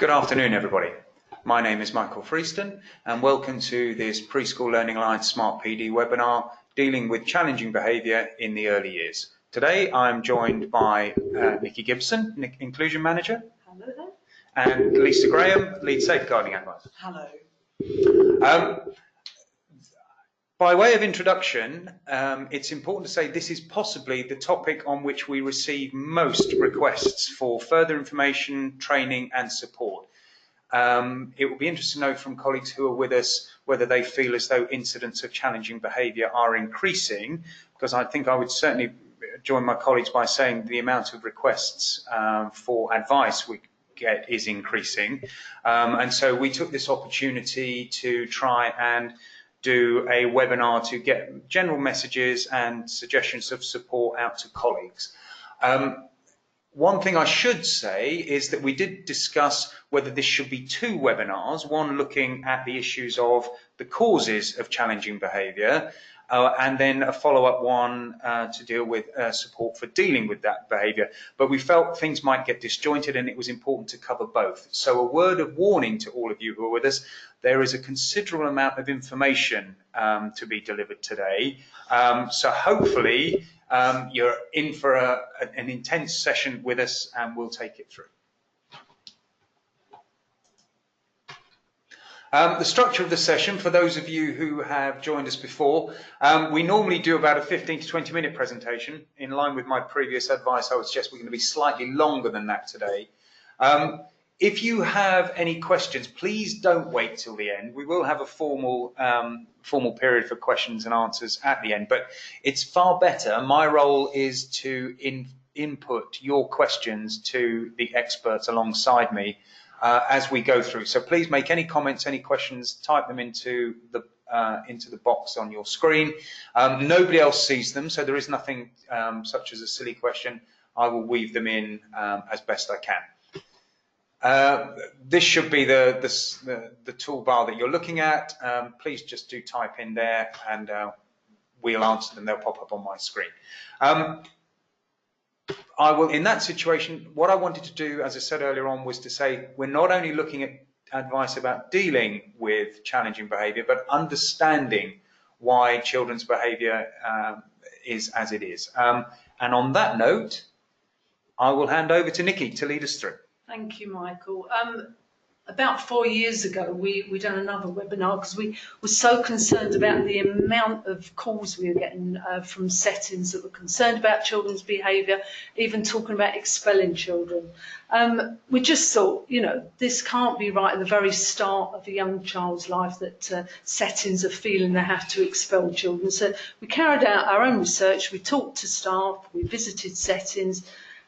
Good afternoon, everybody. My name is Michael Freeston, and welcome to this Preschool Learning Alliance Smart PD webinar dealing with challenging behaviour in the early years. Today, I'm joined by Nicky Gibson, Inclusion Manager. Hello there. And Lisa Graham, Lead Safeguarding Advisor. Hello. By way of introduction, it's important to say this is possibly the topic on which we receive most requests for further information, training and support. It will be interesting to know from colleagues who are with us whether they feel as though incidents of challenging behaviour are increasing, because I think I would certainly join my colleagues by saying the amount of requests for advice we get is increasing. And so we took this opportunity to try and do a webinar to get general messages and suggestions of support out to colleagues. One thing I should say is that we did discuss whether this should be two webinars, one looking at the issues of the causes of challenging behaviour, and then a follow-up one to deal with support for dealing with that behaviour. But we felt things might get disjointed and it was important to cover both. So a word of warning to all of you who are with us, there is a considerable amount of information to be delivered today. So hopefully you're in for an intense session with us and we'll take it through. The structure of the session, for those of you who have joined us before, we normally do about a 15 to 20 minute presentation. In line with my previous advice, I would suggest we're going to be slightly longer than that today. If you have any questions, please don't wait till the end. We will have a formal period for questions and answers at the end, but it's far better. My role is to input your questions to the experts alongside me as we go through. So please make any comments, any questions, type them into the box on your screen. Nobody else sees them, so there is nothing such as a silly question. I will weave them in as best I can. This should be the toolbar that you're looking at. Please just do type in there and we'll answer them. They'll pop up on my screen. I will, in that situation, what I wanted to do, as I said earlier on, was to say we're not only looking at advice about dealing with challenging behaviour, but understanding why children's behaviour is as it is. And on that note, I will hand over to Nicky to lead us through. Thank you, Michael. About 4 years ago, we done another webinar because we were so concerned about the amount of calls we were getting from settings that were concerned about children's behaviour, even talking about expelling children. We just thought, you know, this can't be right at the very start of a young child's life that settings are feeling they have to expel children. So we carried out our own research, we talked to staff, we visited settings,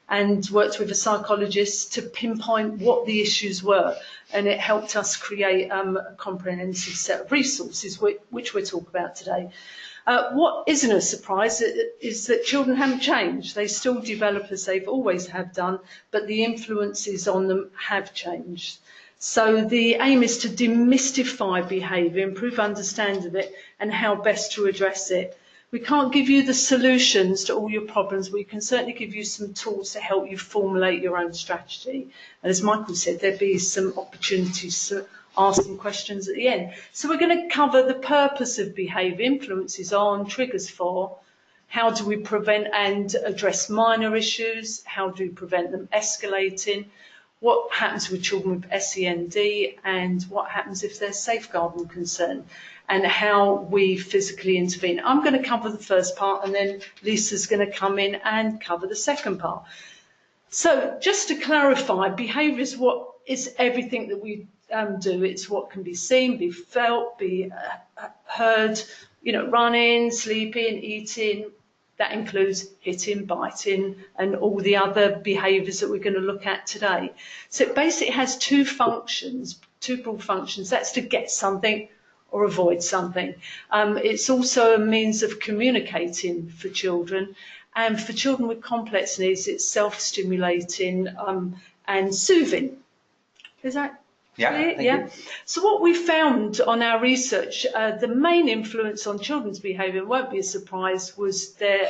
and worked with a psychologist to pinpoint what the issues were, and it helped us create a comprehensive set of resources which we'll talk about today. What isn't a surprise is that children haven't changed. They still develop as they've always have done, but the influences on them have changed. So the aim is to demystify behaviour, improve understanding of it and how best to address it. We can't give you the solutions to all your problems. We can certainly give you some tools to help you formulate your own strategy. And as Michael said, there'll be some opportunities to ask some questions at the end. So we're going to cover the purpose of behaviour, influences on, triggers for, how do we prevent and address minor issues, how do we prevent them escalating, what happens with children with SEND, and what happens if there's safeguarding concern, and how we physically intervene. I'm going to cover the first part and then Lisa's going to come in and cover the second part. So just to clarify, behaviour is what is everything that we do. It's what can be seen, be felt, be heard, you know, running, sleeping, eating. That includes hitting, biting, and all the other behaviours that we're going to look at today. So it basically has two functions, two broad functions. That's to get something or avoid something. It's also a means of communicating for children. And for children with complex needs, it's self-stimulating and soothing. Is that clear? Yeah. So what we found on our research, the main influence on children's behaviour, won't be a surprise, was their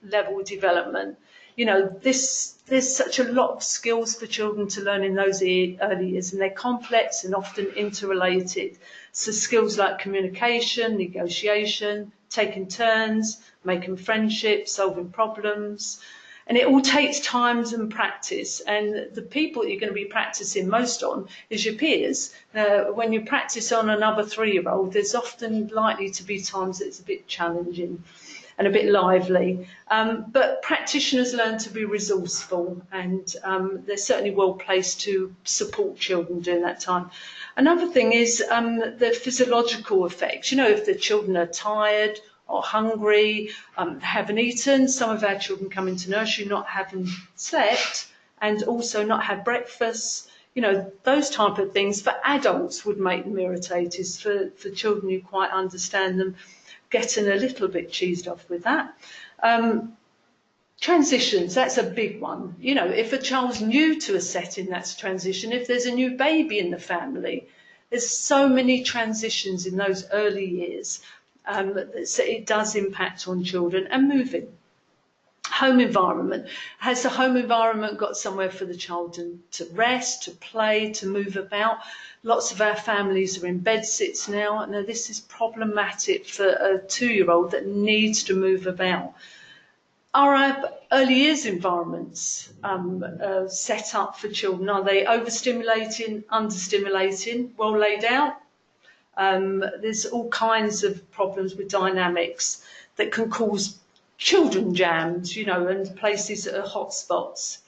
level of development. You know, there's such a lot of skills for children to learn in those early years, and they're complex and often interrelated. So skills like communication, negotiation, taking turns, making friendships, solving problems. And it all takes time and practice. And the people that you're going to be practicing most on is your peers. When you practice on another 3-year-old, there's often likely to be times that it's a bit challenging and a bit lively. But practitioners learn to be resourceful, and they're certainly well placed to support children during that time. Another thing is the physiological effects. You know, if the children are tired or hungry, haven't eaten. Some of our children come into nursery not having slept and also not had breakfast. You know, those type of things for adults would make them irritated. For children, you quite understand them getting a little bit cheesed off with that. Transitions, that's a big one. You know, if a child's new to a setting, that's a transition. If there's a new baby in the family, there's so many transitions in those early years. So it does impact on children. And moving. Home environment. Has the home environment got somewhere for the child to rest, to play, to move about? Lots of our families are in bed sits now. Now, this is problematic for a 2-year-old that needs to move about. Are our early years environments set up for children? Are they overstimulating, understimulating, well laid out? There's all kinds of problems with dynamics that can cause children jams, you know, and places that are hotspots.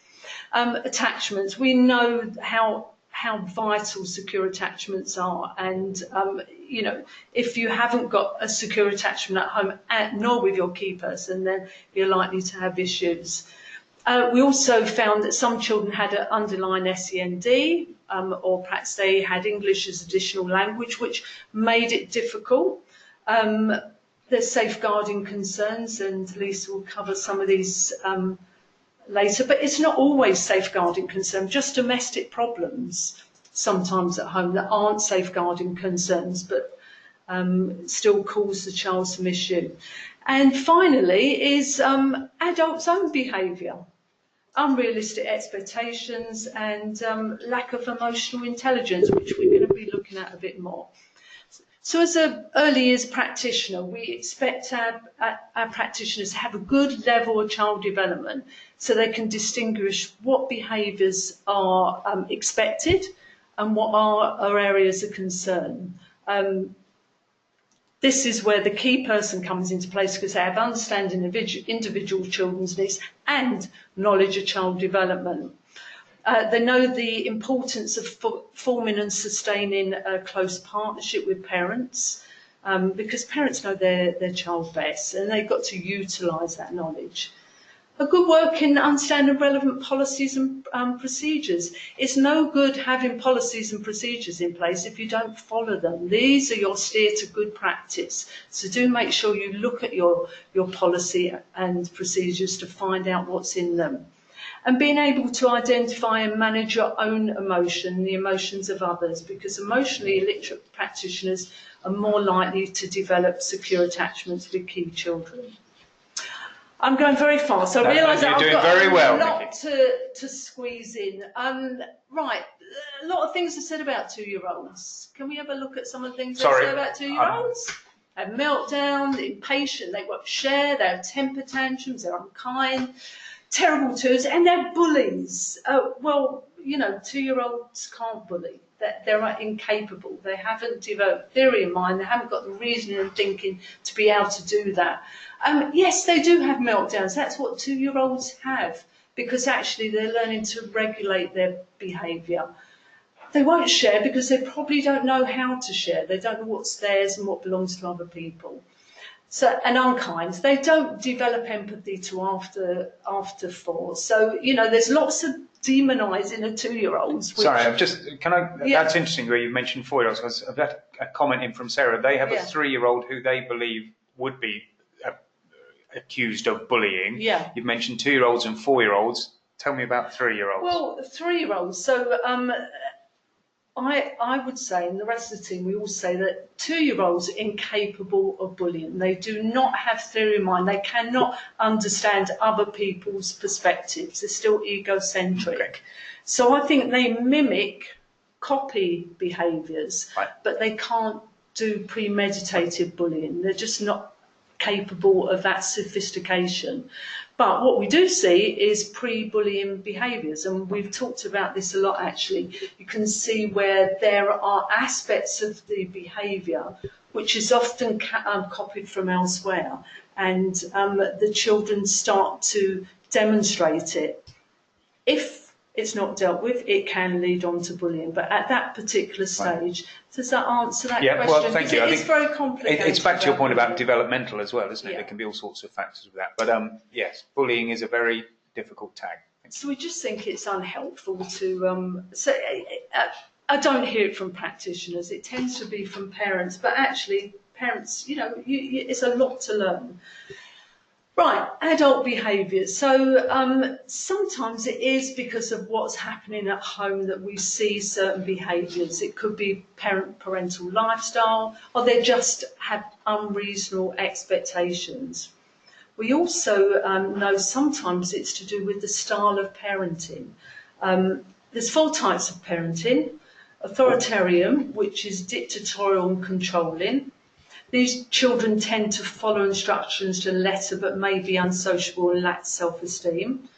Attachments. We know how vital secure attachments are, and you know, if you haven't got a secure attachment at home, nor with your key person, then you're likely to have issues. We also found that some children had an underlying SEND, or perhaps they had English as additional language, which made it difficult. There's safeguarding concerns, and Lisa will cover some of these later, but it's not always safeguarding concerns, just domestic problems sometimes at home that aren't safeguarding concerns, but still cause the child some issue. And finally is adults' own behaviour. Unrealistic expectations and lack of emotional intelligence, which we're going to be looking at a bit more. So as an early years practitioner, we expect our practitioners to have a good level of child development so they can distinguish what behaviours are expected and what are areas of concern. This is where the key person comes into place because they have understanding of individual children's needs and knowledge of child development. They know the importance of forming and sustaining a close partnership with parents because parents know their child best and they've got to utilise that knowledge. A good working understanding of relevant policies and procedures. It's no good having policies and procedures in place if you don't follow them. These are your steer to good practice. So do make sure you look at your policy and procedures to find out what's in them. And being able to identify and manage your own emotion, the emotions of others, because emotionally illiterate practitioners are more likely to develop secure attachments with key children. I'm going very fast. I realise that I've got a lot to squeeze in. Right, a lot of things are said about 2-year-olds. Can we have a look at some of the things they say about 2-year-olds? They have meltdown, they're impatient, they won't share, they have temper tantrums, they're unkind, terrible twos, and they're bullies. Well, you know, 2-year-olds can't bully. They're incapable. They haven't developed theory in mind. They haven't got the reasoning and thinking to be able to do that. Yes, they do have meltdowns. That's what 2-year-olds have because actually they're learning to regulate their behaviour. They won't share because they probably don't know how to share. They don't know what's theirs and what belongs to other people. So, and unkind. They don't develop empathy till after 4. So, you know, there's lots of demonising of 2-year-olds. Sorry, that's interesting where you mentioned 4-year-olds, because I've got a comment in from Sarah. They have a 3-year-old who they believe would be accused of bullying. Yeah. You've mentioned 2-year-olds and 4-year-olds. Tell me about 3-year-olds. Well, 3-year-olds. So I would say, and the rest of the team, we all say that 2-year-olds are incapable of bullying. They do not have theory of mind. They cannot understand other people's perspectives. They're still egocentric. Okay. So I think they mimic, copy behaviours, Right. but they can't do premeditated bullying. They're just not capable of that sophistication. But what we do see is pre-bullying behaviours, and we've talked about this a lot actually. You can see where there are aspects of the behaviour which is often copied from elsewhere, and the children start to demonstrate it. If it's not dealt with, it can lead on to bullying. But at that particular stage, does that answer that question? Well, thank you. It's very complicated. It's back to your point about developmental as well, isn't it? Yeah. There can be all sorts of factors with that. But yes, bullying is a very difficult tag. So we just think it's unhelpful to I don't hear it from practitioners. It tends to be from parents. But actually, parents, it's a lot to learn. Right, adult behaviour. So sometimes it is because of what's happening at home that we see certain behaviours. It could be parental lifestyle, or they just have unreasonable expectations. We also know sometimes it's to do with the style of parenting. There's 4 types of parenting. Authoritarian, which is dictatorial and controlling. These children tend to follow instructions to the letter but may be unsociable and lack self-esteem.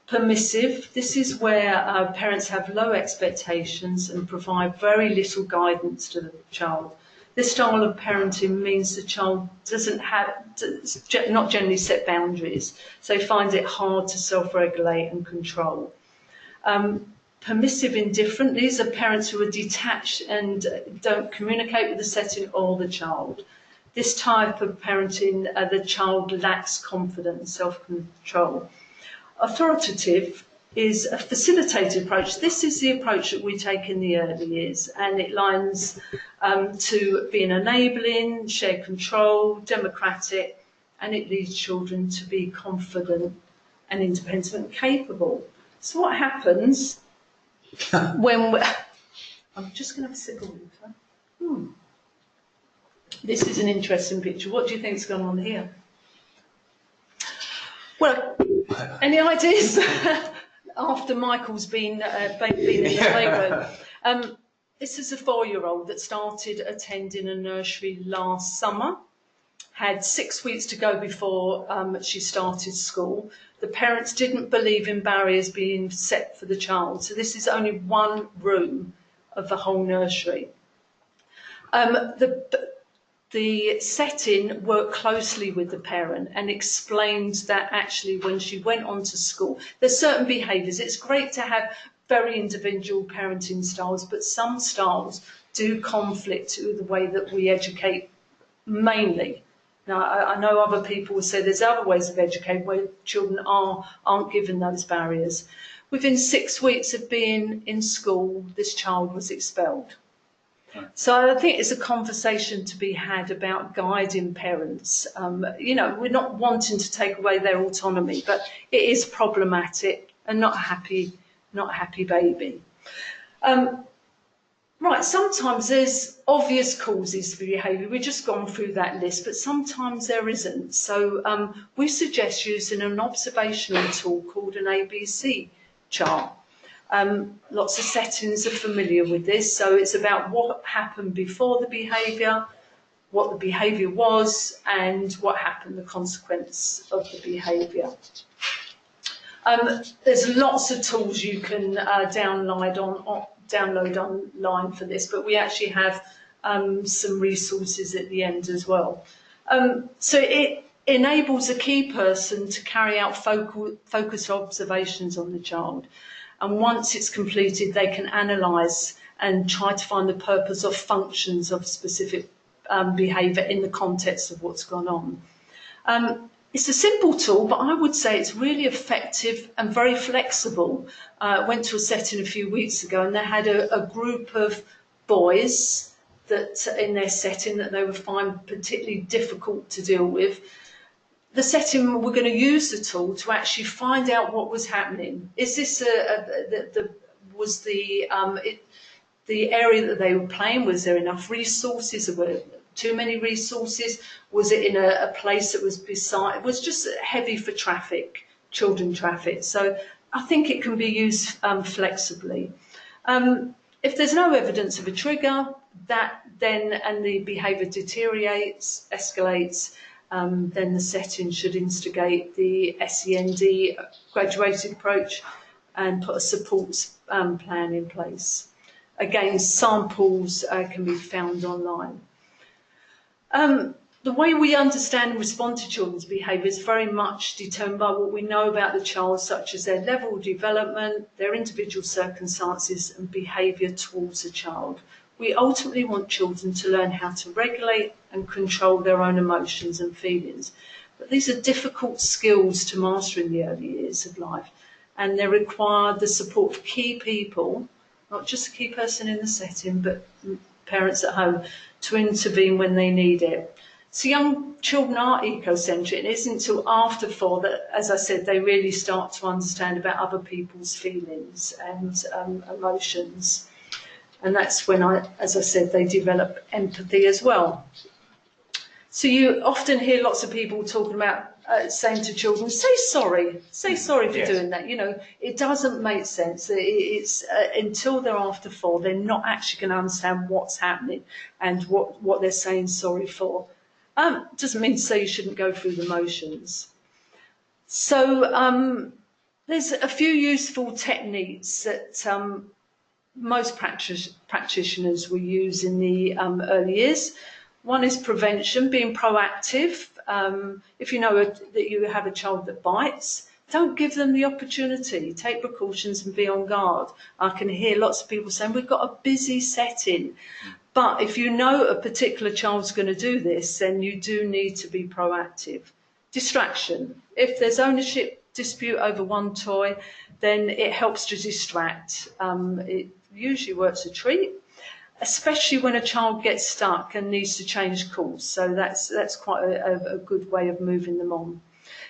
Permissive, this is where parents have low expectations and provide very little guidance to the child. This style of parenting means the child does not generally set boundaries, so finds it hard to self-regulate and control. Permissive indifferent, these are parents who are detached and don't communicate with the setting or the child. This type of parenting, the child lacks confidence and self-control. Authoritative is a facilitated approach. This is the approach that we take in the early years, and it lines to being enabling, shared control, democratic, and it leads children to be confident and independent and capable. So what happens when I'm just going to have a sip of water. This is an interesting picture. What do you think's going on here? Well, any ideas? After Michael's been in the playroom. This is a 4-year-old that started attending a nursery last summer. Had 6 weeks to go before she started school. The parents didn't believe in barriers being set for the child. So this is only one room of the whole nursery. The setting worked closely with the parent and explained that actually when she went on to school, there's certain behaviours. It's great to have very individual parenting styles, but some styles do conflict with the way that we educate mainly. Now, I know other people will say there's other ways of educating where children aren't given those barriers. Within 6 weeks of being in school, this child was expelled. So I think it's a conversation to be had about guiding parents. We're not wanting to take away their autonomy, but it is problematic and not a happy baby. Right, sometimes there's obvious causes for behaviour. We've just gone through that list, but sometimes there isn't. So we suggest using an observational tool called an ABC chart. Lots of settings are familiar with this. So it's about what happened before the behaviour, what the behaviour was, and what happened, the consequence of the behaviour. There's lots of tools you can download online for this, but we actually have some resources at the end as well. So it enables a key person to carry out focused observations on the child. And once it's completed, they can analyse and try to find the purpose or functions of specific behaviour in the context of what's gone on. It's a simple tool, but I would say it's really effective and very flexible. I went to a setting a few weeks ago and they had a group of boys that in their setting that they would find particularly difficult to deal with. The setting, we're going to use the tool to actually find out what was happening. Is this the area that they were playing, was there enough resources? Were there too many resources? Was it in a place that was beside, it was just heavy for traffic, children traffic. So I think it can be used flexibly. If there's no evidence of a trigger, and the behaviour deteriorates, escalates, then the setting should instigate the SEND graduated approach and put a support plan in place. Again, samples can be found online. The way we understand and respond to children's behaviour is very much determined by what we know about the child, such as their level of development, their individual circumstances and behaviour towards the child. We ultimately want children to learn how to regulate and control their own emotions and feelings. But these are difficult skills to master in the early years of life, and they require the support of key people, not just a key person in the setting, but parents at home, to intervene when they need it. So young children are ecocentric. It isn't until after 4 that, as I said, they really start to understand about other people's feelings and emotions. And that's when, as I said, they develop empathy as well. So you often hear lots of people talking about saying to children, say sorry for Yes. doing that. You know, it doesn't make sense. It's until they're after 4, they're not actually going to understand what's happening and what they're saying sorry for. Doesn't mean to say you shouldn't go through the motions. So there's a few useful techniques that most practitioners will use in the early years. One is prevention, being proactive. If you know that you have a child that bites, don't give them the opportunity. Take precautions and be on guard. I can hear lots of people saying, we've got a busy setting. But if you know a particular child's going to do this, then you do need to be proactive. Distraction. If there's ownership dispute over one toy, then it helps to distract. It usually works a treat, especially when a child gets stuck and needs to change course. So that's quite a good way of moving them on.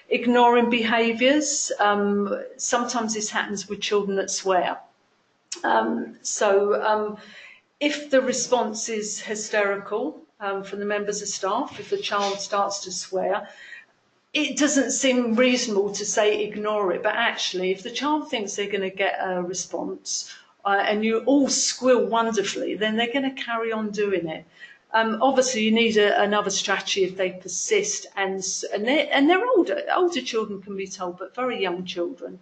Ignoring behaviours. Sometimes this happens with children that swear. If the response is hysterical from the members of staff, if the child starts to swear, it doesn't seem reasonable to say ignore it, but actually if the child thinks they're going to get a response and you all squeal wonderfully, then they're going to carry on doing it. Obviously, you need another strategy if they persist, and they're older children can be told, but very young children,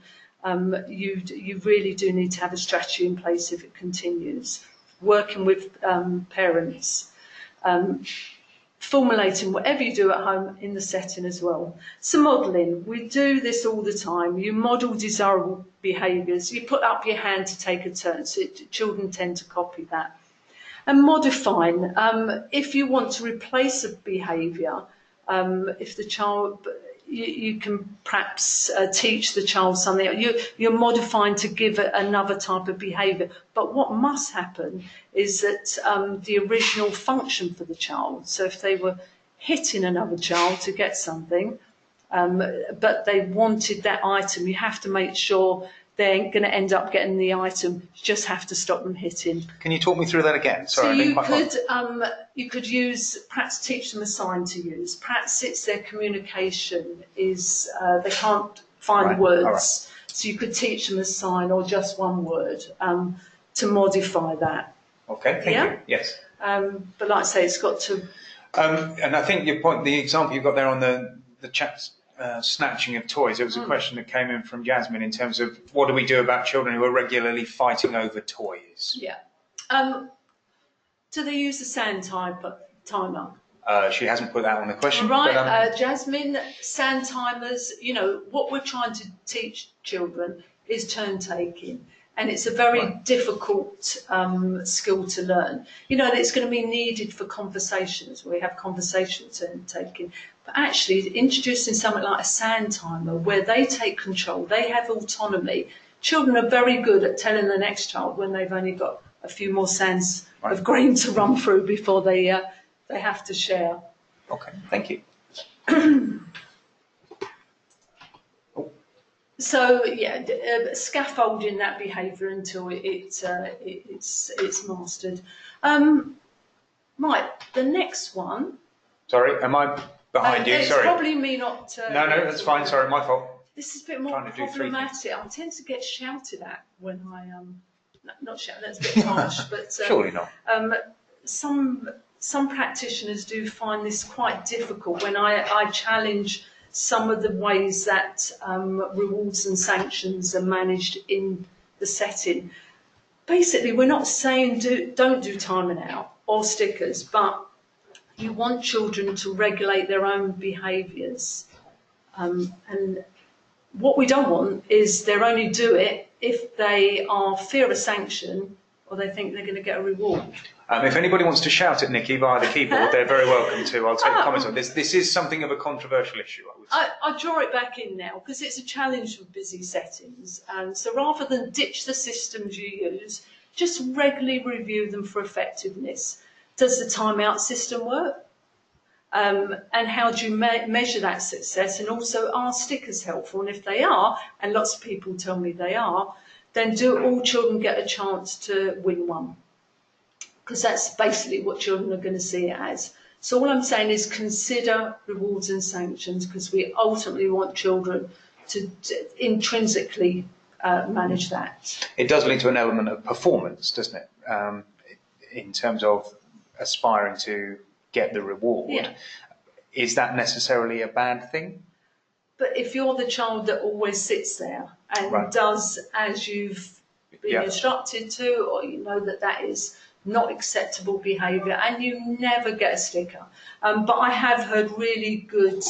you really do need to have a strategy in place if it continues. Working with parents, formulating whatever you do at home in the setting as well. So modelling, we do this all the time. You model desirable behaviours. You put up your hand to take a turn, so children tend to copy that. And modifying, if you want to replace a behaviour, if the child, you can perhaps teach the child something. You're modifying to give it another type of behaviour. But what must happen is that the original function for the child, so if they were hitting another child to get something, but they wanted that item, you have to make sure they're going to end up getting the item. You just have to stop them hitting. Can you talk me through that again? Sorry, you could use, perhaps teach them a sign to use. Perhaps it's their communication is they can't find words, right. So you could teach them a sign or just one word to modify that. Okay, thank you. Yes. But like I say, it's got to. And I think the example you've got there on the chat's. Snatching of toys. It was a question that came in from Jasmine in terms of what do we do about children who are regularly fighting over toys? Yeah. Do they use the sand timer? She hasn't put that on the question. Right, but, Jasmine, sand timers, you know, what we're trying to teach children is turn taking. And it's a very difficult skill to learn. You know, it's going to be needed for conversations. We have conversational turn taking. But actually, introducing something like a sand timer where they take control, they have autonomy. Children are very good at telling the next child when they've only got a few more sands of grain to run through before they have to share. Okay, thank you. So yeah, scaffolding that behaviour until it's mastered. Right, the next one. Sorry, am I behind you? It's Sorry. probably me not. No, that's fine. Sorry, my fault. This is a bit more problematic. I tend to get shouted at when I not shout. That's a bit harsh, but Surely not. Some practitioners do find this quite difficult when I challenge some of the ways that rewards and sanctions are managed in the setting. Basically, we're not saying don't do timing out or stickers, but you want children to regulate their own behaviours. And what we don't want is they only do it if they are fear a sanction or they think they're going to get a reward. If anybody wants to shout at Nicky via the keyboard, they're very welcome to. I'll take comments on this. This is something of a controversial issue, I would say. I draw it back in now because it's a challenge with busy settings. And so rather than ditch the systems you use, just regularly review them for effectiveness. Does the timeout system work? And how do you measure that success? And also, are stickers helpful? And if they are, and lots of people tell me they are, then do all children get a chance to win one? Because that's basically what children are going to see it as. So all I'm saying is consider rewards and sanctions because we ultimately want children to intrinsically manage that. It does lead to an element of performance, doesn't it? In terms of aspiring to get the reward. Yeah. Is that necessarily a bad thing? But if you're the child that always sits there and does as you've been instructed to, or you know that is not acceptable behaviour, and you never get a sticker. But I have heard really good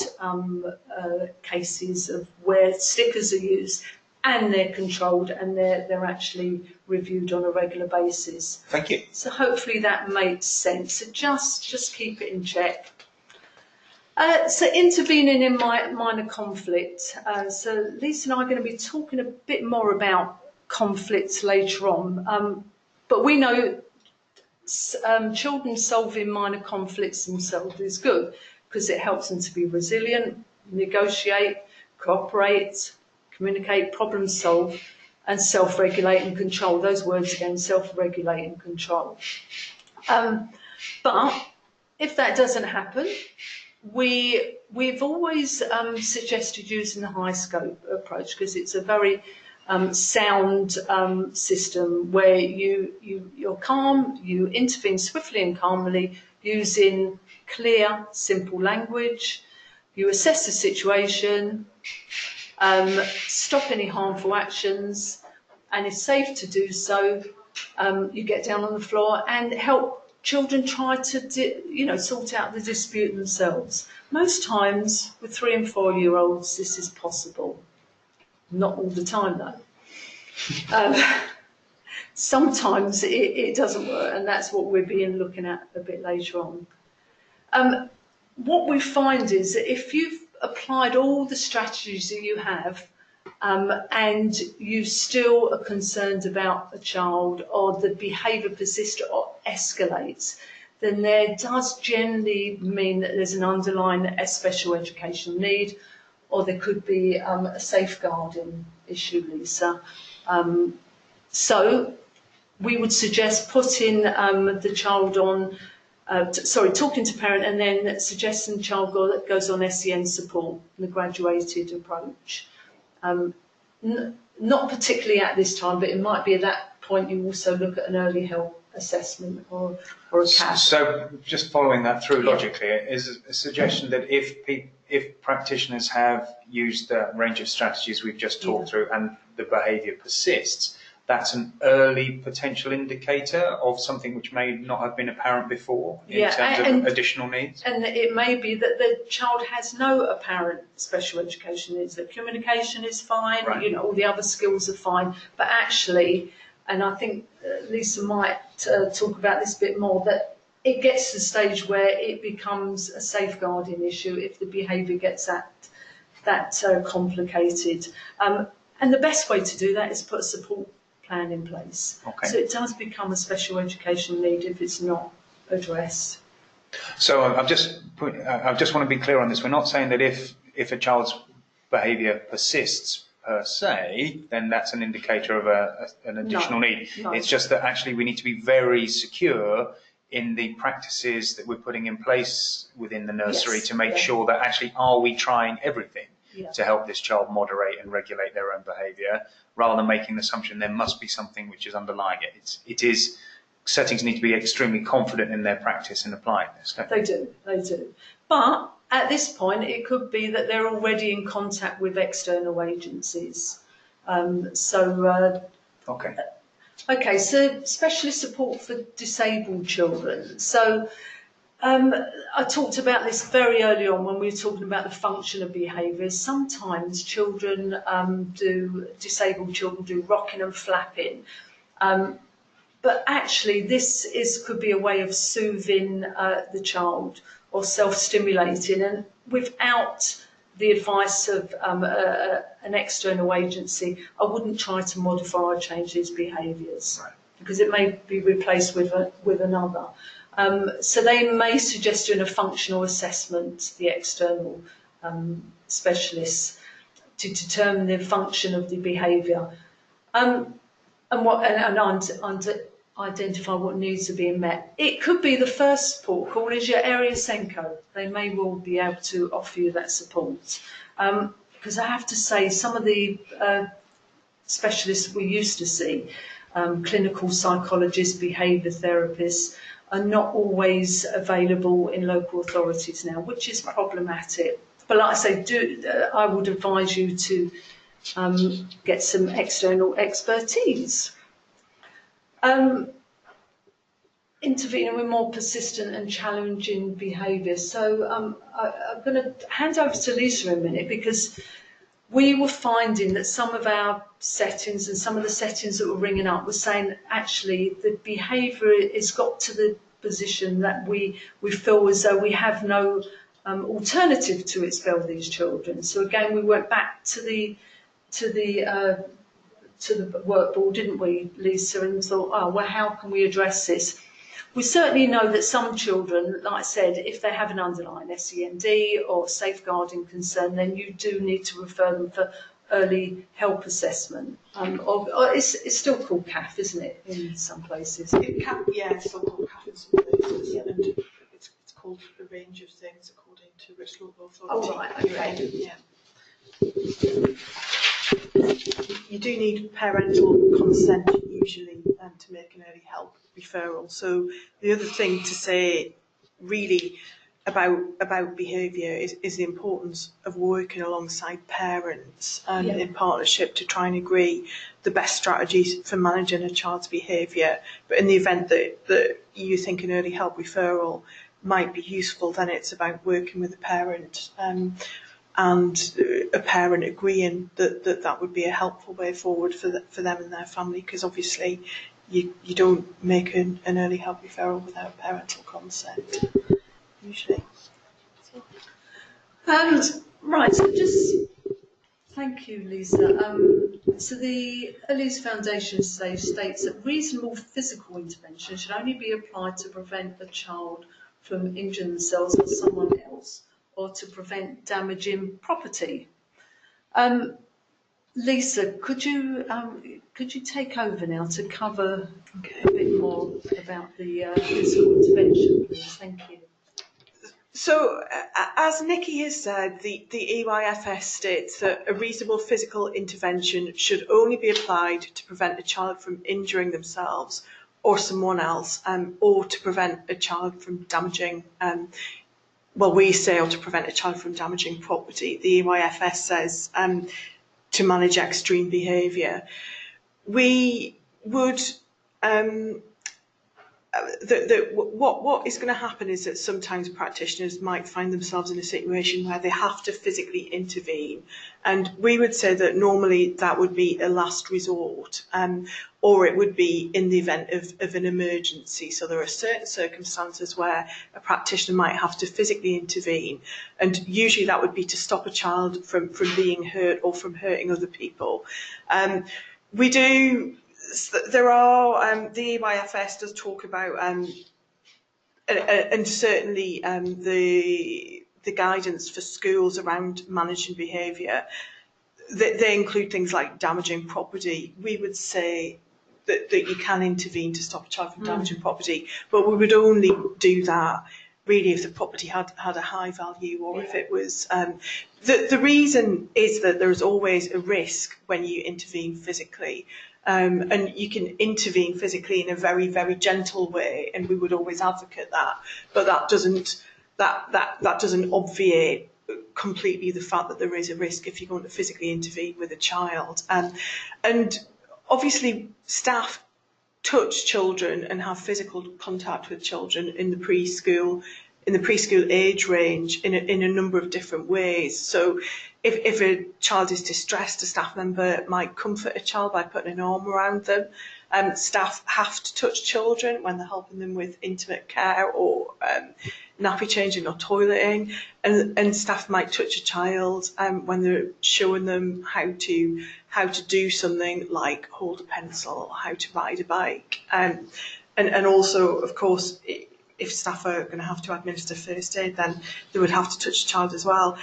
cases of where stickers are used and they're controlled and they're actually reviewed on a regular basis. Thank you. So hopefully that makes sense. So just keep it in check. So intervening in minor conflict. So Lisa and I are going to be talking a bit more about conflicts later on. But we know children solving minor conflicts themselves is good because it helps them to be resilient, negotiate, cooperate, communicate, problem solve, and self-regulate and control. Those words again, self-regulate and control. But if that doesn't happen, we've always suggested using the high scope approach because it's a very sound system where you're calm, you intervene swiftly and calmly using clear, simple language. You assess the situation, stop any harmful actions, and if safe to do so, you get down on the floor and help children try to sort out the dispute themselves. Most times with 3 and 4 year olds this is possible. Not all the time though. Sometimes it doesn't work, and that's what we'll be looking at a bit later on. What we find is that if you've applied all the strategies that you have and you still are concerned about a child or the behaviour persists or escalates, then there does generally mean that there's an underlying special educational need, or there could be a safeguarding issue, Lisa. So we would suggest putting the child on, talking to parent and then suggesting the child goes on SEN support, the graduated approach. Not particularly at this time, but it might be at that point you also look at an early health assessment or a CAP. So just following that through logically, is a suggestion that if practitioners have used the range of strategies we've just talked through and the behaviour persists, that's an early potential indicator of something which may not have been apparent before in terms of additional needs? And it may be that the child has no apparent special education needs, that communication is fine, all the other skills are fine, but actually, and I think Lisa might talk about this a bit more, that it gets to the stage where it becomes a safeguarding issue if the behaviour gets that complicated. And the best way to do that is put a support plan in place. Okay. So it does become a special education need if it's not addressed. So I just want to be clear on this. We're not saying that if a child's behaviour persists per se, then that's an indicator of an additional need. No. It's just that actually we need to be very secure in the practices that we're putting in place within the nursery to make sure that actually are we trying everything to help this child moderate and regulate their own behaviour, rather than making the assumption there must be something which is underlying it. It is settings need to be extremely confident in their practice in applying this. They do. But at this point, it could be that they're already in contact with external agencies. Okay, so specialist support for disabled children. So I talked about this very early on when we were talking about the function of behaviours. Sometimes disabled children do rocking and flapping. But actually, could be a way of soothing the child or self-stimulating, and without the advice of an external agency, I wouldn't try to modify or change these behaviours, because it may be replaced with another. So they may suggest doing a functional assessment, the external specialists, to determine the function of the behaviour. And identify what needs are being met. It could be the first port call is your area Senko. They may well be able to offer you that support. Because I have to say, some of the specialists we used to see, clinical psychologists, behaviour therapists, are not always available in local authorities now, which is problematic. But like I say, I would advise you to get some external expertise. Intervening with more persistent and challenging behaviour. So I'm going to hand over to Lisa in a minute, because we were finding that some of our settings and some of the settings that were ringing up were saying actually the behaviour has got to the position that we feel as though we have no alternative to expel these children. So again, we went back to the work board, didn't we, Lisa, and thought, oh, well, how can we address this? We certainly know that some children, like I said, if they have an underlying SEND or safeguarding concern, then you do need to refer them for early help assessment. Or it's still called CAF, isn't it, in some places? It's still called CAF in some places, and it's called a range of things according to which local authority. Oh, right, okay. Yeah. You do need parental consent usually to make an early help referral. So the other thing to say really about behaviour is the importance of working alongside parents in partnership to try and agree the best strategies for managing a child's behaviour. But in the event that you think an early help referral might be useful, then it's about working with a parent and a parent agreeing that would be a helpful way forward for them and their family, because obviously you don't make an early help referral without parental consent, usually. Right, so just thank you, Lisa. So the Earlies Foundation states that reasonable physical intervention should only be applied to prevent a child from injuring themselves or someone else, or to prevent damaging property. Lisa, could you take over now to cover a bit more about the physical intervention, please? Thank you. So, as Nicky has said, the EYFS states that a reasonable physical intervention should only be applied to prevent a child from injuring themselves or someone else, or to prevent a child from damaging or to prevent a child from damaging property. The EYFS says to manage extreme behaviour. We would what is going to happen is that sometimes practitioners might find themselves in a situation where they have to physically intervene, and we would say that normally that would be a last resort, or it would be in the event of an emergency. So there are certain circumstances where a practitioner might have to physically intervene, and usually that would be to stop a child from being hurt or from hurting other people. There are the EYFS does talk about and certainly the guidance for schools around managing behaviour. they include things like damaging property. We would say that you can intervene to stop a child from damaging property, but we would only do that really if the property had a high value, or if it was. The reason is that there is always a risk when you intervene physically. And you can intervene physically in a very, very gentle way, and we would always advocate that. But that doesn't obviate completely the fact that there is a risk if you're going to physically intervene with a child. And obviously, staff touch children and have physical contact with children in the preschool age range in a number of different ways. So if a child is distressed, a staff member might comfort a child by putting an arm around them. Staff have to touch children when they're helping them with intimate care or nappy changing or toileting, and staff might touch a child when they're showing them how to do something like hold a pencil or how to ride a bike, and also, of course, if staff are going to have to administer first aid, then they would have to touch the child as well.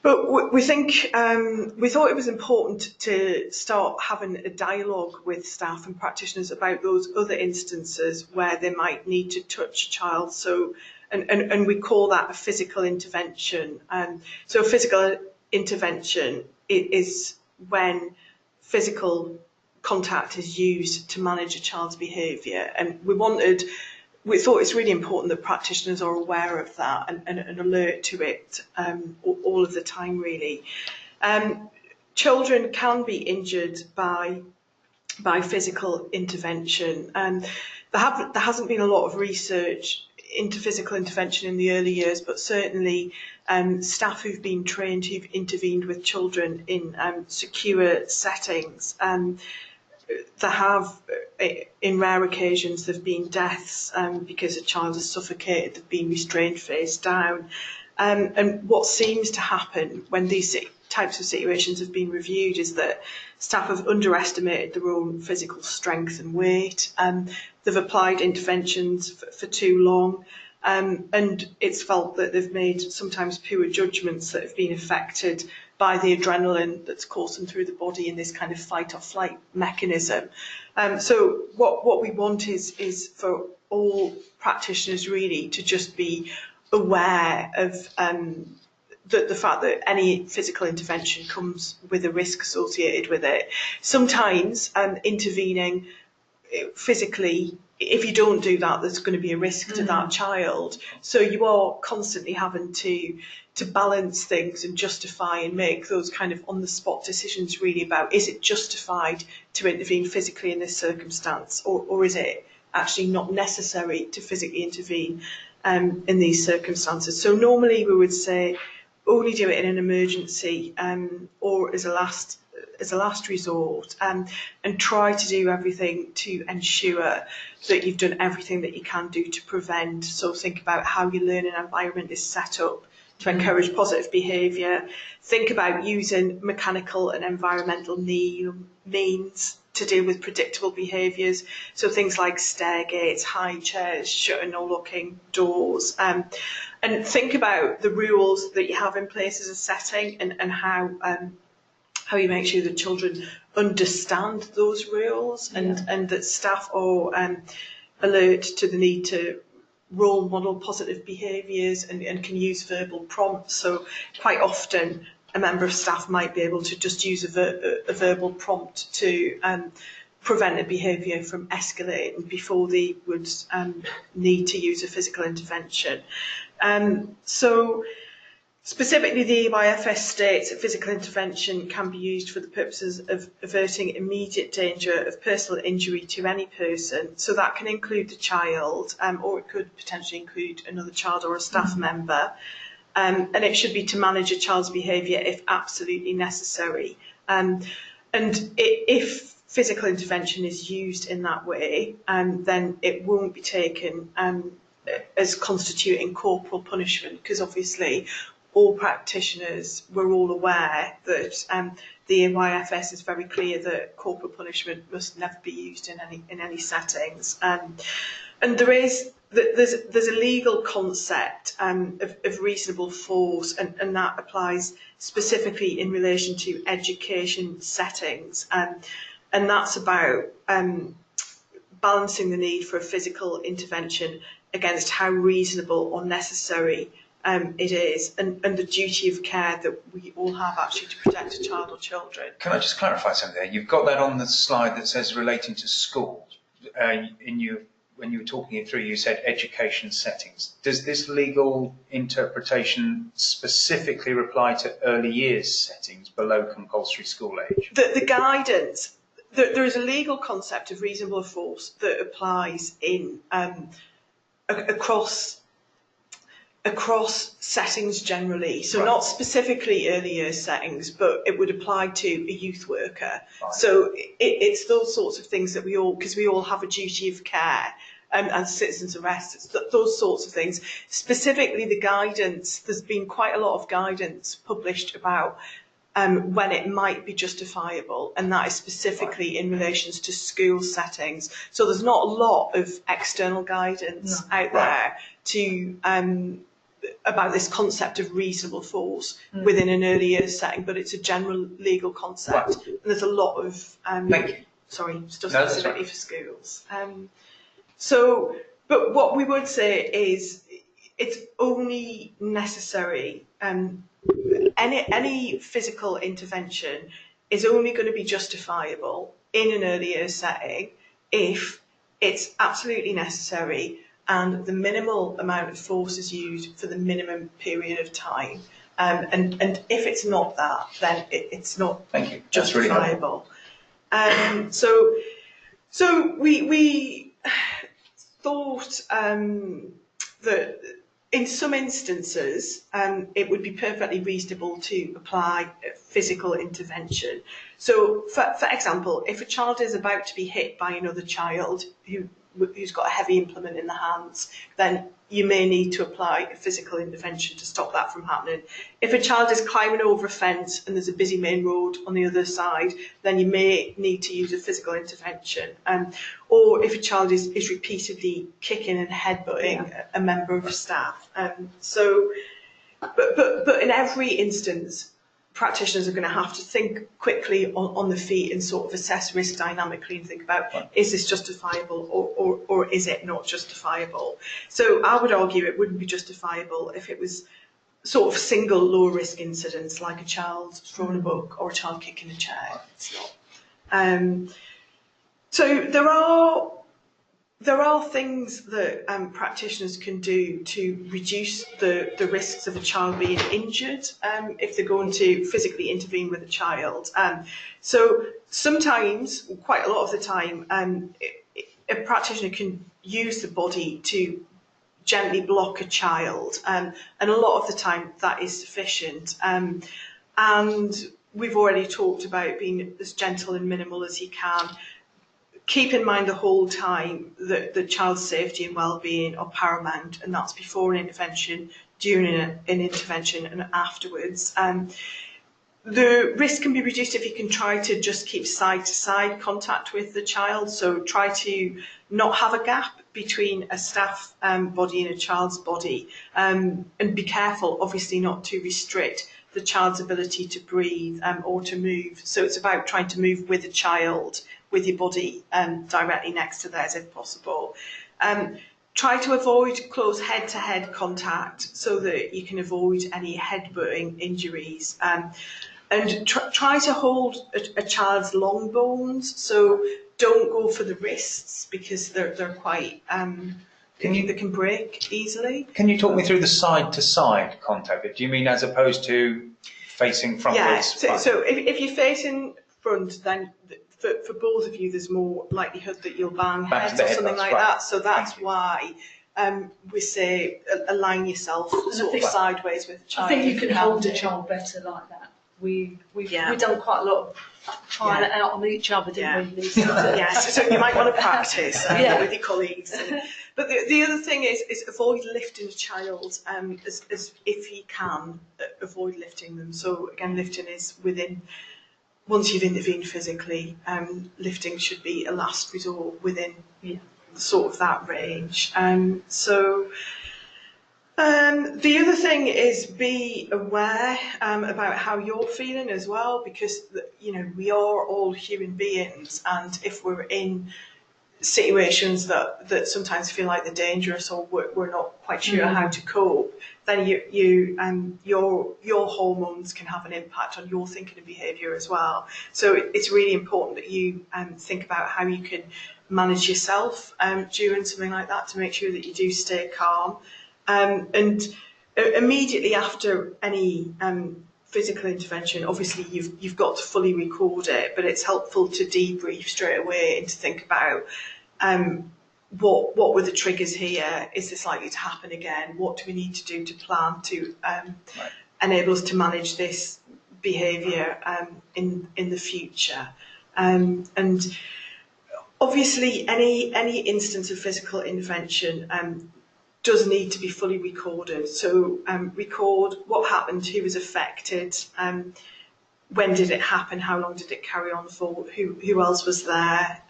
But we think we thought it was important to start having a dialogue with staff and practitioners about those other instances where they might need to touch a child. So, and we call that a physical intervention. So, a physical intervention is when physical contact is used to manage a child's behaviour, and we thought it's really important that practitioners are aware of that and alert to it all of the time, really. Children can be injured by physical intervention. There hasn't been a lot of research into physical intervention in the early years, but certainly staff who've been trained, who've intervened with children in secure settings, there have, in rare occasions, there have been deaths because a child is suffocated, they've been restrained face down. And what seems to happen when these types of situations have been reviewed is that staff have underestimated their own physical strength and weight. They've applied interventions for too long. And it's felt that they've made sometimes poor judgments that have been affected by the adrenaline that's coursing through the body in this kind of fight or flight mechanism. So what we want is for all practitioners really to just be aware of the fact that any physical intervention comes with a risk associated with it. Sometimes intervening physically, if you don't do that, there's going to be a risk to that child. So you are constantly having to balance things and justify and make those kind of on-the-spot decisions really about, is it justified to intervene physically in this circumstance, or is it actually not necessary to physically intervene in these circumstances? So normally we would say only do it in an emergency or as a last resort, and try to do everything to ensure that you've done everything that you can do to prevent. So think about how your learning environment is set up to encourage positive behaviour. Think about using mechanical and environmental means to deal with predictable behaviours. So things like stair gates, high chairs, shutting or locking doors. And think about the rules that you have in place as a setting and how you make sure the children understand those rules, and that staff are alert to the need to role model positive behaviours and can use verbal prompts. So quite often a member of staff might be able to just use a verbal prompt to prevent a behaviour from escalating before they would need to use a physical intervention. So specifically, the EYFS states that physical intervention can be used for the purposes of averting immediate danger of personal injury to any person. So that can include the child, or it could potentially include another child or a staff member. And it should be to manage a child's behaviour if absolutely necessary. And if physical intervention is used in that way, then it won't be taken as constituting corporal punishment, because obviously all practitioners were all aware that the EYFS is very clear that corporal punishment must never be used in any settings. And there's a legal concept of reasonable force, and that applies specifically in relation to education settings, and that's about balancing the need for a physical intervention against how reasonable or necessary it is, and the duty of care that we all have actually to protect a child or children. Can I just clarify something there? You've got that on the slide that says relating to schools. When you were talking it through, you said education settings. Does this legal interpretation specifically apply to early years settings below compulsory school age? The guidance, there is a legal concept of reasonable force that applies in across settings generally, so not specifically early years settings, but it would apply to a youth worker. Right. So it's those sorts of things that because we all have a duty of care and citizens' arrests, those sorts of things. Specifically the guidance, there's been quite a lot of guidance published about when it might be justifiable, and that is specifically in relation to school settings. So there's not a lot of external guidance out there to about this concept of reasonable force within an early years setting, but it's a general legal concept. And there's a lot of stuff specifically for schools. But what we would say is it's only necessary. Any physical intervention is only going to be justifiable in an early years setting if it's absolutely necessary and the minimal amount of force is used for the minimum period of time. And if it's not that, then it's not justifiable. Really so we thought that in some instances it would be perfectly reasonable to apply physical intervention. So, for example, if a child is about to be hit by another child who's got a heavy implement in the hands, then you may need to apply a physical intervention to stop that from happening. If a child is climbing over a fence and there's a busy main road on the other side, then you may need to use a physical intervention. Or if a child is repeatedly kicking and headbutting a member of staff. But in every instance, practitioners are going to have to think quickly on the feet and sort of assess risk dynamically and think about, is this justifiable or is it not justifiable? So I would argue it wouldn't be justifiable if it was sort of single low risk incidents like a child throwing a book or a child kicking a chair. It's not. So there are things that practitioners can do to reduce the risks of a child being injured if they're going to physically intervene with a child. So sometimes, quite a lot of the time, a practitioner can use the body to gently block a child, and a lot of the time that is sufficient. And we've already talked about being as gentle and minimal as you can. Keep in mind the whole time that the child's safety and well-being are paramount, and that's before an intervention, during an intervention, and afterwards. The risk can be reduced if you can try to just keep side-to-side contact with the child. So try to not have a gap between a staff body and a child's body, and be careful, obviously, not to restrict the child's ability to breathe or to move. So it's about trying to move with the child, with your body directly next to theirs if possible. Try to avoid close head-to-head contact so that you can avoid any headbutting injuries. And try to hold a child's long bones, so don't go for the wrists because they're quite, they can break easily. Can you talk me through the side-to-side contact? Do you mean as opposed to facing frontwards? Yeah, so if you're facing front, then for both of you, there's more likelihood that you'll bang heads or something like that. So that's why we say align yourself sort of sideways with the child. I think you can hold a child better like that. We've done quite a lot of trying it out on each other, didn't we? Yes, so you might want to practice with your colleagues. But the other thing is avoid lifting a child as if you can, avoid lifting them. So again, lifting is within. Once you've intervened physically, lifting should be a last resort within sort of that range. The other thing is be aware about how you're feeling as well, because we are all human beings, and if we're in situations that sometimes feel like they're dangerous, or we're not quite sure how to cope, then your hormones can have an impact on your thinking and behaviour as well. So it's really important that you think about how you can manage yourself during something like that, to make sure that you do stay calm. And immediately after any physical intervention, obviously you've got to fully record it, but it's helpful to debrief straight away and to think about what were the triggers here? Is this likely to happen again? What do we need to do to plan to enable us to manage this behaviour in the future? And obviously any instance of physical intervention does need to be fully recorded. So record what happened, who was affected, when did it happen, how long did it carry on for, who else was there,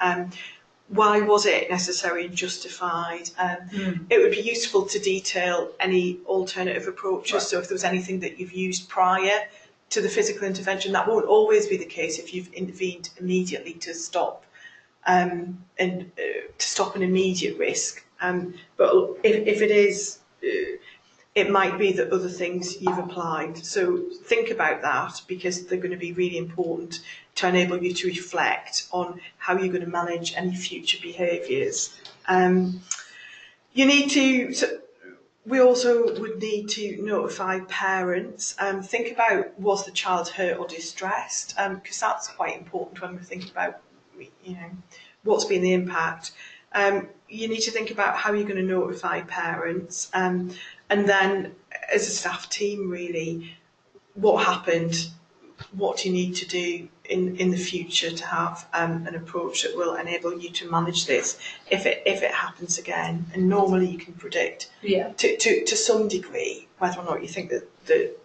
why was it necessary and justified. It would be useful to detail any alternative approaches. Right. So if there was anything that you've used prior to the physical intervention, that won't always be the case if you've intervened immediately to stop to stop an immediate risk. But if it is, it might be that other things you've applied. So think about that, because they're going to be really important to enable you to reflect on how you're going to manage any future behaviours. We also would need to notify parents. Think about, was the child hurt or distressed? Because that's quite important when we're thinking about, what's been the impact. You need to think about how you're going to notify parents, and then as a staff team, really, what happened, what do you need to do in the future to have an approach that will enable you to manage this if it happens again. And normally you can predict to some degree whether or not you think that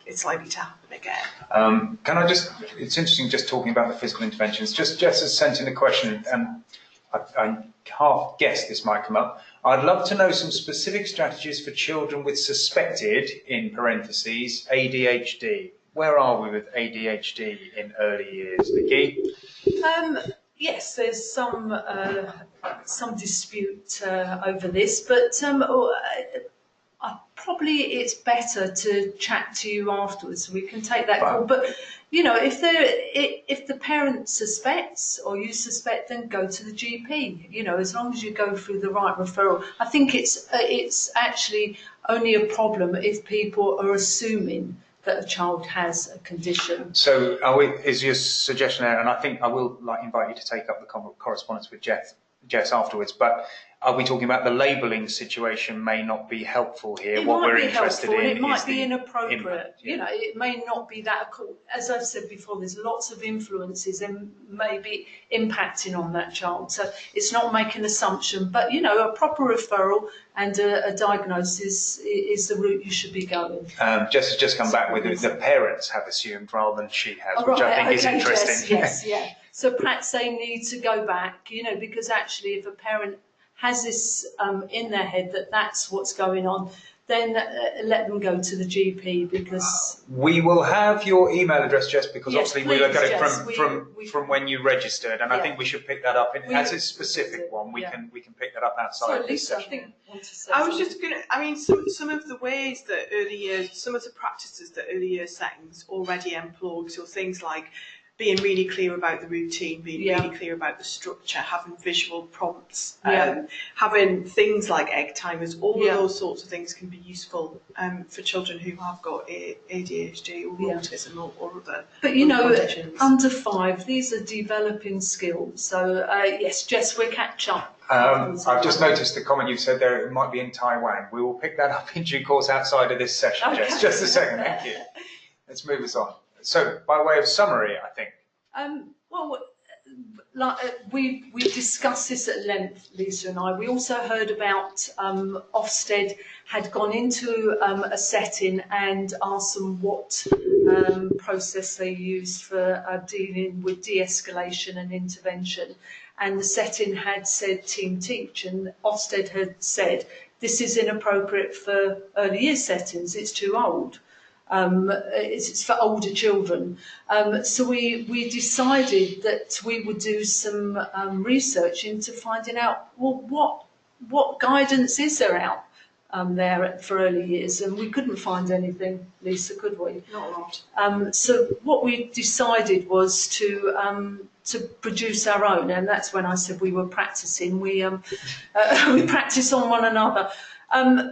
it's likely to happen again. Can I just, it's interesting just talking about the physical interventions, Jess has sent in a question, and I half guess this might come up. I'd love to know some specific strategies for children with suspected, in parentheses, ADHD. Where are we with ADHD in early years, Nicky? Yes, there's some dispute over this, but probably it's better to chat to you afterwards, so we can take that call. But if the parent suspects or you suspect, then go to the GP. As long as you go through the right referral. I think it's actually only a problem if people are assuming that a child has a condition. So is your suggestion there, and I think I will invite you to take up the correspondence with Jess afterwards, but are we talking about the labelling situation may not be helpful here? It what might we're be interested helpful, in it might is be the inappropriate. impact, yeah. It may not be that cool. As I've said before, there's lots of influences and maybe impacting on that child. So it's not making an assumption, but a proper referral and a diagnosis is the route you should be going. Jess has just come back with it. The parents have assumed rather than she has, which I think is interesting. Yes, yeah. So perhaps they need to go back, because actually if a parent has this in their head that that's what's going on, then let them go to the GP, because... we will have your email address, Jess, because yes, obviously please, we look at it yes, from when you registered, and I think we should pick that up. As a specific one, we can pick that up outside of this session. I was just going to, some of the ways that early years, some of the practices that early years settings already employ, so things like being really clear about the routine, being really clear about the structure, having visual prompts, having things like egg timers, all of those sorts of things can be useful for children who have got ADHD or autism or other. But under 5, these are developing skills. So yes, Jess, we'll catch up. I've just noticed the comment you've said there, it might be in Taiwan. We will pick that up in due course outside of this session, okay. Jess. Just a second, thank you. Let's move us on. So, by way of summary, I think. We discussed this at length, Lisa and I. We also heard about Ofsted had gone into a setting and asked them what process they used for dealing with de-escalation and intervention. and the setting had said team teach, and Ofsted had said this is inappropriate for early years settings, it's too old. It's for older children. So we decided that we would do some research into finding out, well, what guidance is there out there for early years, and we couldn't find anything, Lisa, could we? Not a lot. So what we decided was to produce our own, and that's when I said we were practicing. We practice on one another.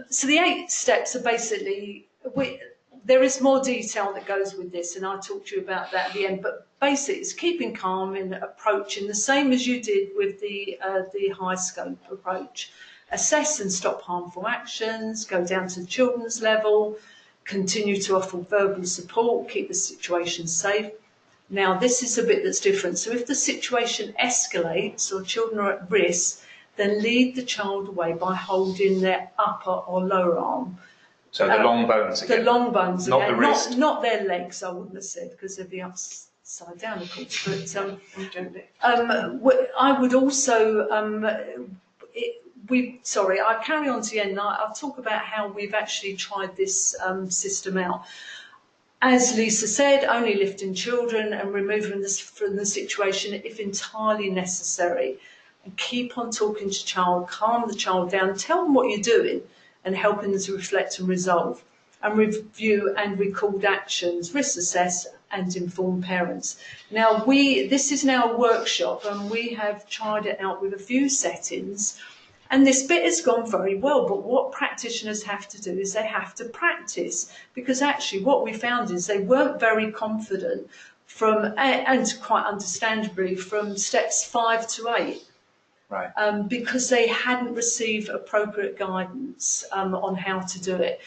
So the 8 steps are basically there is more detail that goes with this, and I'll talk to you about that at the end. But basically, it's keeping calm in approaching the same as you did with the high scope approach. Assess and stop harmful actions, go down to the children's level, continue to offer verbal support, keep the situation safe. Now, this is a bit that's different. So if the situation escalates or children are at risk, then lead the child away by holding their upper or lower arm. So the long bones again. The long bones not again. The wrist. Not their legs, I wouldn't have said, because they'd be upside down, of course. But I would also... I'll carry on to the end. I'll talk about how we've actually tried this system out. As Lisa said, only lifting children and removing this from the situation if entirely necessary. And keep on talking to the child, calm the child down, tell them what you're doing and helping them to reflect and resolve. And review and record actions, risk assess and inform parents. Now, this is now a workshop, and we have tried it out with a few settings. And this bit has gone very well, but what practitioners have to do is they have to practice, because actually what we found is they weren't very confident and quite understandably, from steps 5 to 8. Right. Because they hadn't received appropriate guidance on how to do it.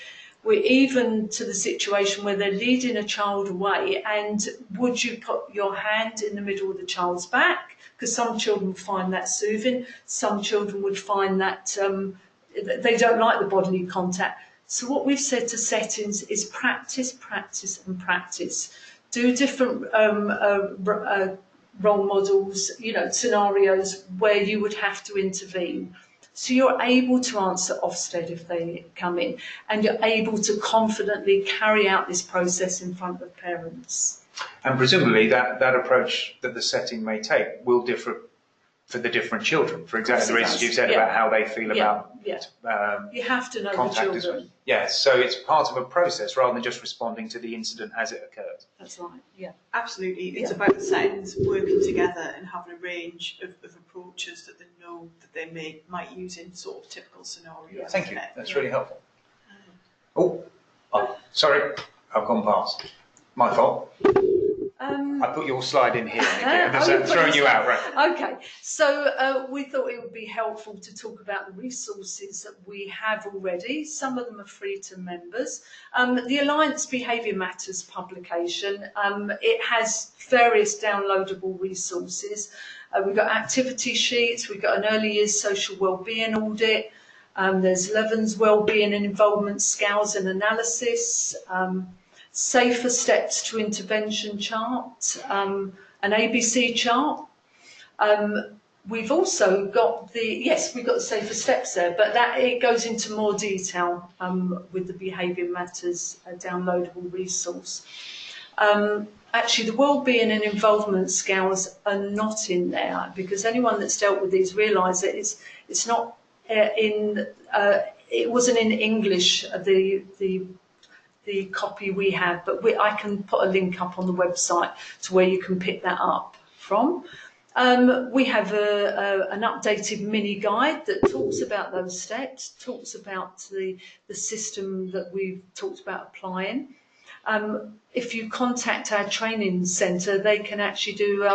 We're even to the situation where they're leading a child away, and would you put your hand in the middle of the child's back? Because some children find that soothing, some children would find that they don't like the bodily contact. So what we've said to settings is practice, practice and practice. Do different role models, scenarios where you would have to intervene. So you're able to answer Ofsted if they come in, and you're able to confidently carry out this process in front of parents. And presumably that approach that the setting may take will differ for the different children, for exactly the reasons you've said about how they feel about you have to know the children. Yes, so it's part of a process rather than just responding to the incident as it occurs. That's right, yeah. Absolutely. It's about the settings working together and having a range of approaches that they know that they might use in sort of typical scenarios. Yeah. Thank you, that's really helpful. Oh, sorry, I've gone past. My fault. I put your slide in here, Nicky. I'm just throwing you out, right? Okay, so we thought it would be helpful to talk about the resources that we have already. Some of them are free to members. The Alliance Behaviour Matters publication, it has various downloadable resources. We've got activity sheets, we've got an early years social wellbeing audit, there's Levin's wellbeing and involvement scales and analysis, safer steps to intervention chart, an ABC chart. We've also got we've got the safer steps there, but it goes into more detail with the Behaviour Matters downloadable resource. Actually, the wellbeing and involvement scales are not in there, because anyone that's dealt with these realise that it's not it wasn't in English, the copy we have, but I can put a link up on the website to where you can pick that up from. We have an updated mini guide that talks about those steps, talks about the system that we've talked about applying. If you contact our training centre, they can actually do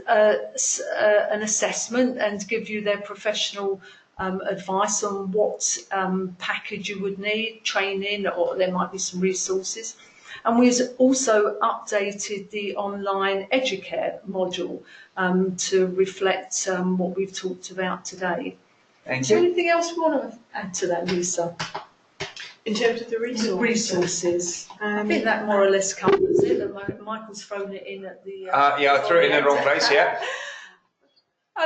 an assessment and give you their professional advice on what package you would need, training, or there might be some resources. And we've also updated the online Educare module to reflect what we've talked about today. Thank Is there you. anything else you want to add to that, Lisa? In terms of the Resources. I think that more or less covers it. Michael's thrown it in at the... I threw it in the wrong place, yeah.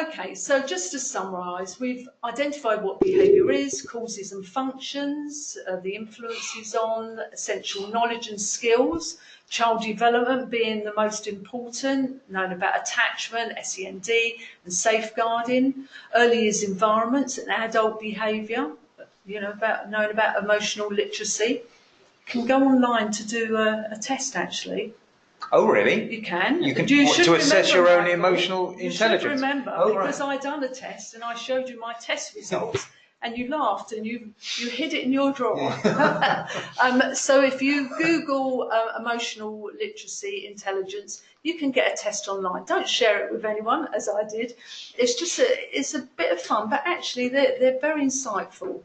Okay, so just to summarise, we've identified what behaviour is, causes and functions, the influences on, essential knowledge and skills, child development being the most important, known about attachment, SEND and safeguarding, early years environments and adult behaviour, knowing about emotional literacy. You can go online to do a test actually. Oh, really? You can. You can You should to assess your own Michael, emotional you intelligence. should remember, Oh, because right. I done a test and I showed you my test results, and you laughed and you hid it in your drawer. So if you Google emotional literacy intelligence, you can get a test online. Don't share it with anyone, as I did. It's a bit of fun, but actually they're very insightful.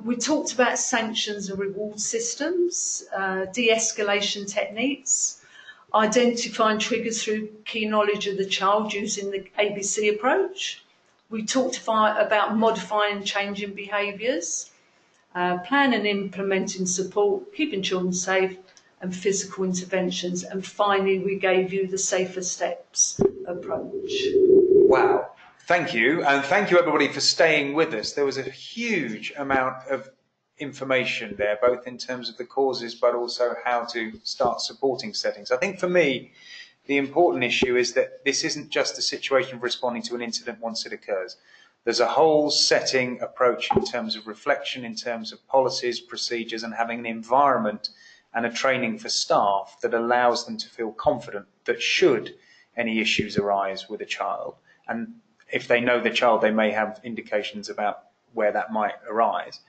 We talked about sanctions and reward systems, de-escalation techniques, identifying triggers through key knowledge of the child using the ABC approach. We talked about modifying and changing behaviours, plan and implementing support, keeping children safe, and physical interventions. And finally, we gave you the safer steps approach. Wow. Thank you. And thank you, everybody, for staying with us. There was a huge amount of information there, both in terms of the causes, but also how to start supporting settings. I think for me, the important issue is that this isn't just a situation of responding to an incident once it occurs. There's a whole setting approach in terms of reflection, in terms of policies, procedures, and having an environment and a training for staff that allows them to feel confident that should any issues arise with a child, and if they know the child, they may have indications about where that might arise,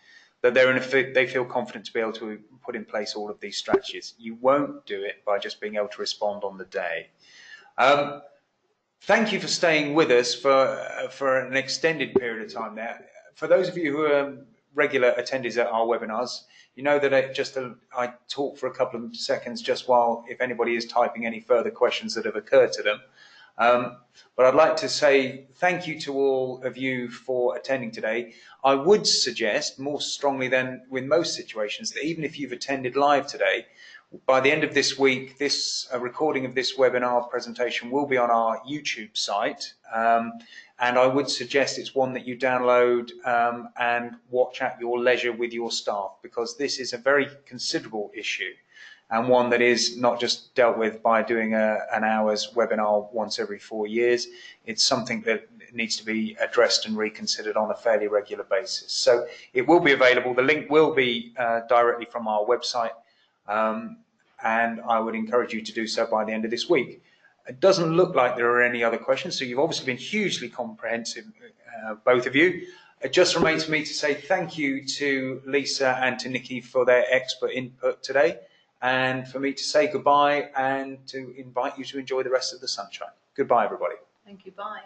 that they feel confident to be able to put in place all of these strategies. You won't do it by just being able to respond on the day. Thank you for staying with us for an extended period of time there. For those of you who are regular attendees at our webinars, you know that I talk for a couple of seconds just while, if anybody is typing any further questions that have occurred to them. But I'd like to say thank you to all of you for attending today. I would suggest, more strongly than with most situations, that even if you've attended live today, by the end of this week, a recording of this webinar presentation will be on our YouTube site. And I would suggest it's one that you download and watch at your leisure with your staff, because this is a very considerable issue, and one that is not just dealt with by doing an hour's webinar once every 4 years. It's something that needs to be addressed and reconsidered on a fairly regular basis. So it will be available. The link will be directly from our website, and I would encourage you to do so by the end of this week. It doesn't look like there are any other questions, so you've obviously been hugely comprehensive, both of you. It just remains for me to say thank you to Lisa and to Nicky for their expert input today, and for me to say goodbye and to invite you to enjoy the rest of the sunshine. Goodbye, everybody. Thank you. Bye.